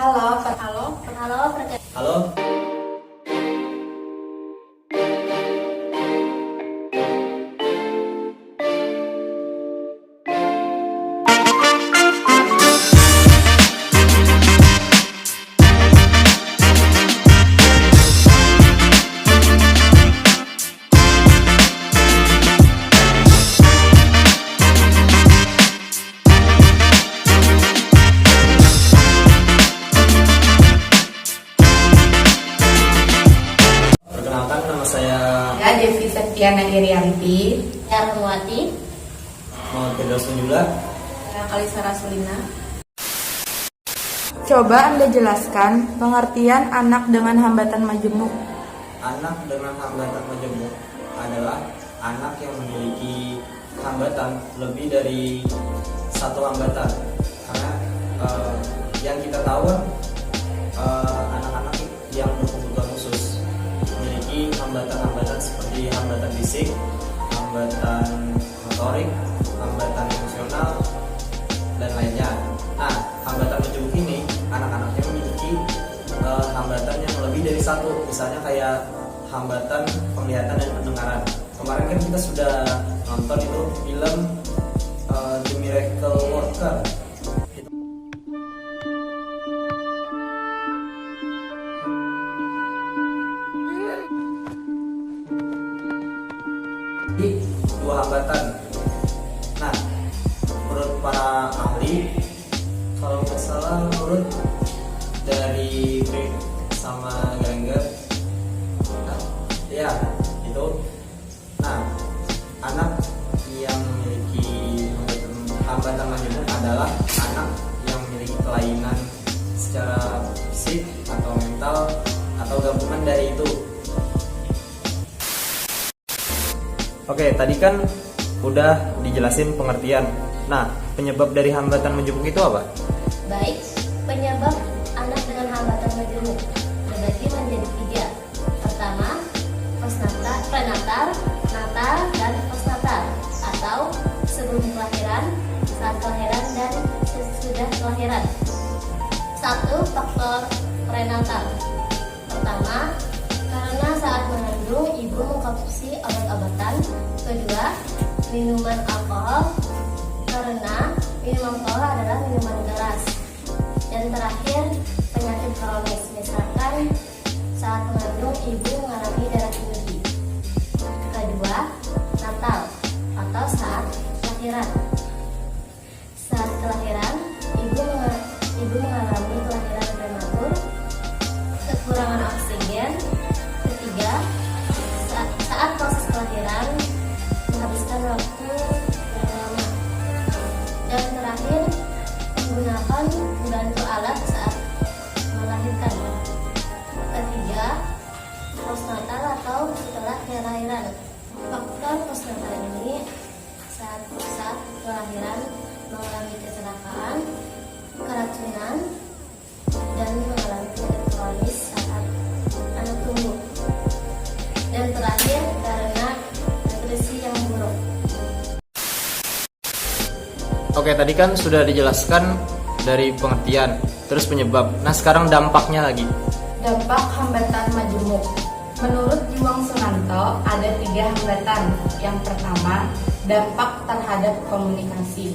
Halo. Halo. Perkenalkan, nama saya Devi Septiana Irianti. Rahmawati. Muhammad Firdaus Punjula. Kalisa Rasulina. Coba Anda jelaskan pengertian anak dengan hambatan majemuk. Anak dengan hambatan majemuk adalah anak yang memiliki hambatan lebih dari satu hambatan. Karena yang kita tahu anak-anak yang berkebutuhan khusus memiliki hambatan-hambatan seperti hambatan fisik, hambatan motorik, hambatan emosional, dan lainnya. Nah, hambatan majemuk ini anak-anaknya memiliki hambatan yang lebih dari satu. Misalnya kayak hambatan penglihatan dan pendengaran. Kemarin kan kita sudah nonton itu film The Miracle Worker. Jadi dua hambatan. Nah, menurut para ahli, kalau nggak salah menurut dari Greg sama Granger, ya itu. Nah, anak yang memiliki hambatan majemuk adalah anak yang memiliki kelainan secara fisik atau mental atau gabungan dari itu. Oke, tadi kan udah dijelasin pengertian. Nah, penyebab dari hambatan majemuk itu apa? Baik, penyebab anak dengan hambatan majemuk terbagi menjadi 3. Pertama, prenatal, natal, dan postnatal, atau sebelum kelahiran, saat kelahiran, dan sesudah kelahiran. 1. Faktor prenatal. Pertama, karena saat mengandung ibu mengkonsumsi obat-obatan. Kedua, minuman alkohol, karena minum alkohol adalah minuman keras. Dan terakhir, penyakit kronis, misalkan saat mengandung ibu mengalami darah tinggi. Kedua, natal atau saat kelahiran. Saat kelahiran, ibu mengalami kelahiran prematur, kekurangan oksigen. Ketiga, saat proses kelahiran menghabiskan waktu yang lama. Dan terakhir, menggunakan pembantu alat saat melahirkan. Ketiga, postnatal atau setelah kelahiran. Faktor postnatal ini saat kelahiran mengalami kecelakaan, keracunan, dan mengalami penyakit kronis saat anak tumbuh. Dan terakhir, karena nutrisi yang buruk. Oke, tadi kan sudah dijelaskan dari pengertian, terus penyebab. Nah, sekarang dampaknya lagi. Dampak hambatan majemuk. Menurut Juwang Sunanto, ada 3 hambatan. Yang pertama, dampak terhadap komunikasi.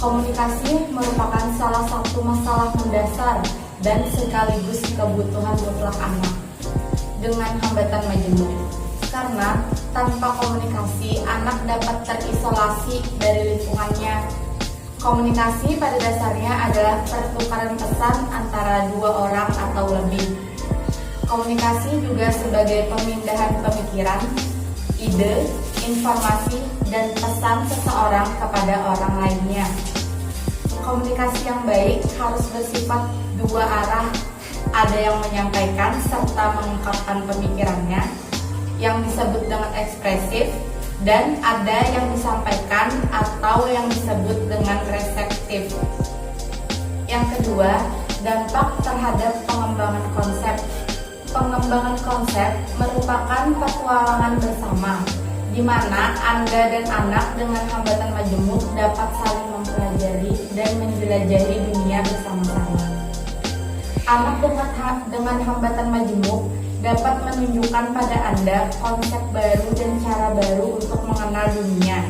Komunikasi merupakan salah satu masalah mendasar dan sekaligus kebutuhan mutlak anak dengan hambatan majemuk. Karena tanpa komunikasi, anak dapat terisolasi dari lingkungannya. Komunikasi pada dasarnya adalah pertukaran pesan antara 2 orang atau lebih. Komunikasi juga sebagai pemindahan pemikiran, ide, informasi, dan pesan seseorang kepada orang lainnya. Komunikasi yang baik harus bersifat 2 arah. Ada yang menyampaikan serta mengungkapkan pemikirannya, yang disebut dengan ekspresif, dan ada yang disampaikan atau yang disebut dengan reseptif. Yang kedua, dampak terhadap pengembangan konsep. Pengembangan konsep merupakan petualangan bersama, di mana Anda dan anak dengan hambatan majemuk dapat saling mempelajari dan menjelajahi dunia bersama-sama. Anak dengan hambatan majemuk dapat menunjukkan pada Anda konsep baru dan cara baru untuk mengenal dunia.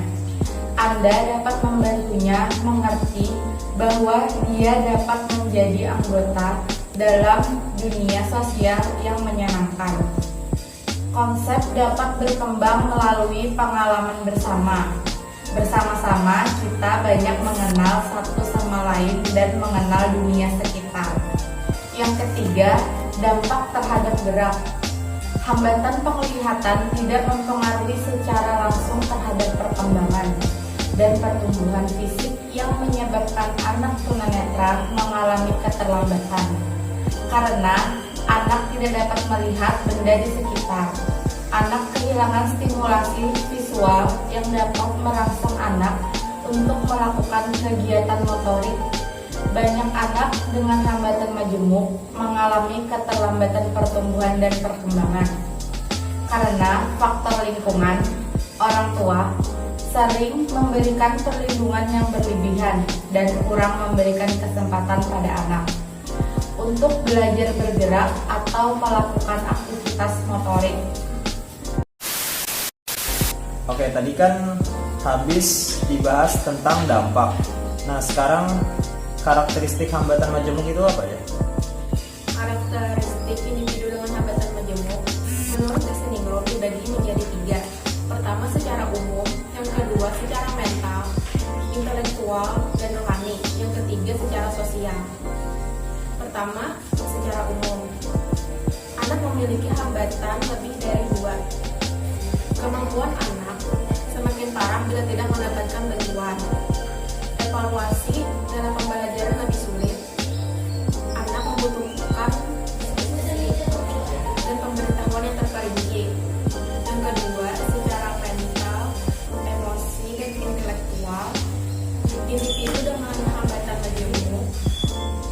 Anda dapat membantunya mengerti bahwa dia dapat menjadi anggota dalam dunia sosial yang menyenangkan. Konsep dapat berkembang melalui pengalaman bersama. Bersama-sama kita banyak mengenal satu sama lain dan mengenal dunia sekitar. Yang ketiga, dampak terhadap gerak. Hambatan penglihatan tidak mempengaruhi secara langsung terhadap perkembangan dan pertumbuhan fisik yang menyebabkan anak tunanetra mengalami keterlambatan. Karena anak tidak dapat melihat benda di sekitar. Anak kehilangan stimulasi visual yang dapat merangsang anak untuk melakukan kegiatan motorik. Banyak anak dengan hambatan majemuk mengalami keterlambatan pertumbuhan dan perkembangan karena faktor lingkungan. Orang tua sering memberikan perlindungan yang berlebihan dan kurang memberikan kesempatan pada anak untuk belajar bergerak atau melakukan aktivitas motorik. Oke, tadi kan habis dibahas tentang dampak. Nah, sekarang karakteristik hambatan majemuk itu apa ya? Karakteristik individu dengan hambatan majemuk menurut Desningro dibagi menjadi 3. Pertama, secara umum. Yang kedua, secara mental, intelektual, dan rohani. Yang ketiga, secara sosial. Pertama, secara umum. Anak memiliki hambatan lebih dari 2. Kemampuan anak semakin parah bila tidak mendapatkan bantuan. Evaluasi dalam pembelajaran lebih sulit. Anak membutuhkan dan pemberitahuan yang terperinci. Yang kedua, secara mental, emosi, dan intelektual. Individu dengan hambatan majemuk,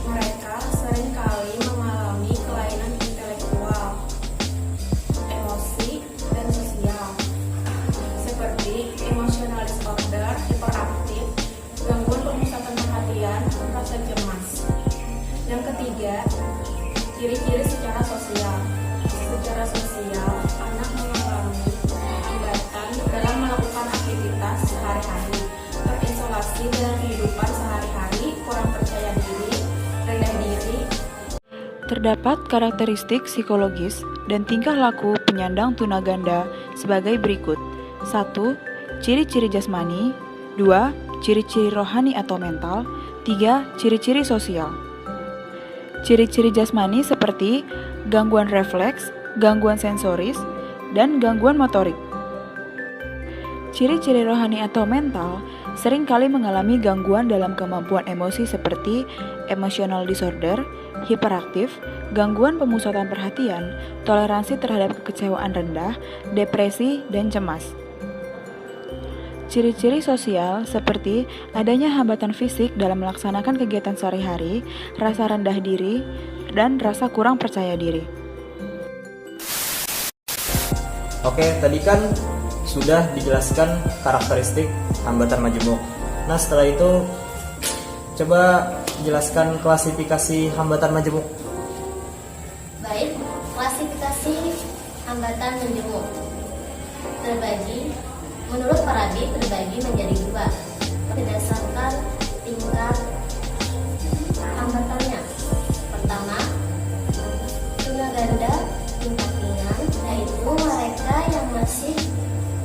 mereka seringkali mengalami kelainan intelektual, emosi, dan sosial, seperti emotional disorder, hiperaktif, gangguan pemusatan perhatian, rasa cemas. Yang ketiga, ciri-ciri secara sosial. Secara sosial, anak mengalami hambatan dalam melakukan aktivitas sehari-hari, terisolasi dalam kehidupan sehari-hari, kurang percaya diri, rendah diri. Terdapat karakteristik psikologis dan tingkah laku penyandang tunaganda sebagai berikut. 1. Ciri-ciri jasmani. 2. Ciri-ciri rohani atau mental. 3. Ciri-ciri sosial. Ciri-ciri jasmani seperti gangguan refleks, gangguan sensoris, dan gangguan motorik. Ciri-ciri rohani atau mental seringkali mengalami gangguan dalam kemampuan emosi seperti emotional disorder, hiperaktif, gangguan pemusatan perhatian, toleransi terhadap kekecewaan rendah, depresi, dan cemas. Ciri-ciri sosial seperti adanya hambatan fisik dalam melaksanakan kegiatan sehari-hari, rasa rendah diri, dan rasa kurang percaya diri. Oke, tadi kan sudah dijelaskan karakteristik hambatan majemuk. Nah, setelah itu coba jelaskan klasifikasi hambatan majemuk. Baik, klasifikasi hambatan majemuk menurut Farabi terbagi menjadi 2 berdasarkan tingkat hambatannya. Pertama, tunaganda tingkat ringan, yaitu mereka yang masih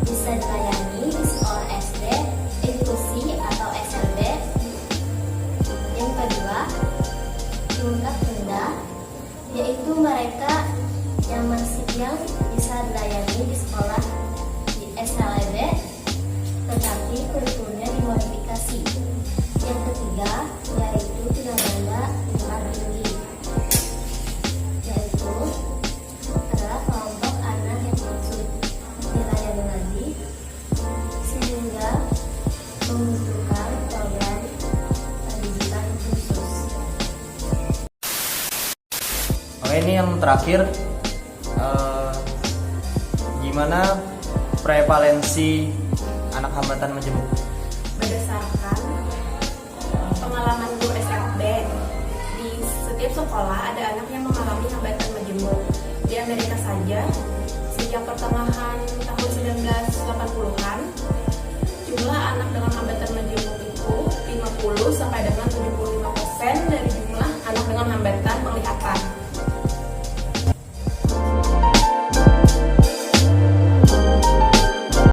bisa dilayani di sekolah SD, inklusi atau SLB. Yang kedua, tingkat rendah, yaitu mereka yang bisa dilayani di sekolah di SLB, tetapi kurikulumnya dimodifikasi. Yang ketiga, yaitu tunaganda tingkat tinggi, yaitu adalah kelompok anak yang sulit dilayani lagi sehingga membutuhkan program pendidikan khusus. Oke, ini yang terakhir, gimana prevalensi anak hambatan majemuk? Berdasarkan pengalaman guru SLB, di setiap setiap sekolah ada anak yang mengalami hambatan majemuk. Di Amerika saja, sejak pertengahan tahun 1980-an, jumlah anak dengan hambatan majemuk itu 50 sampai dengan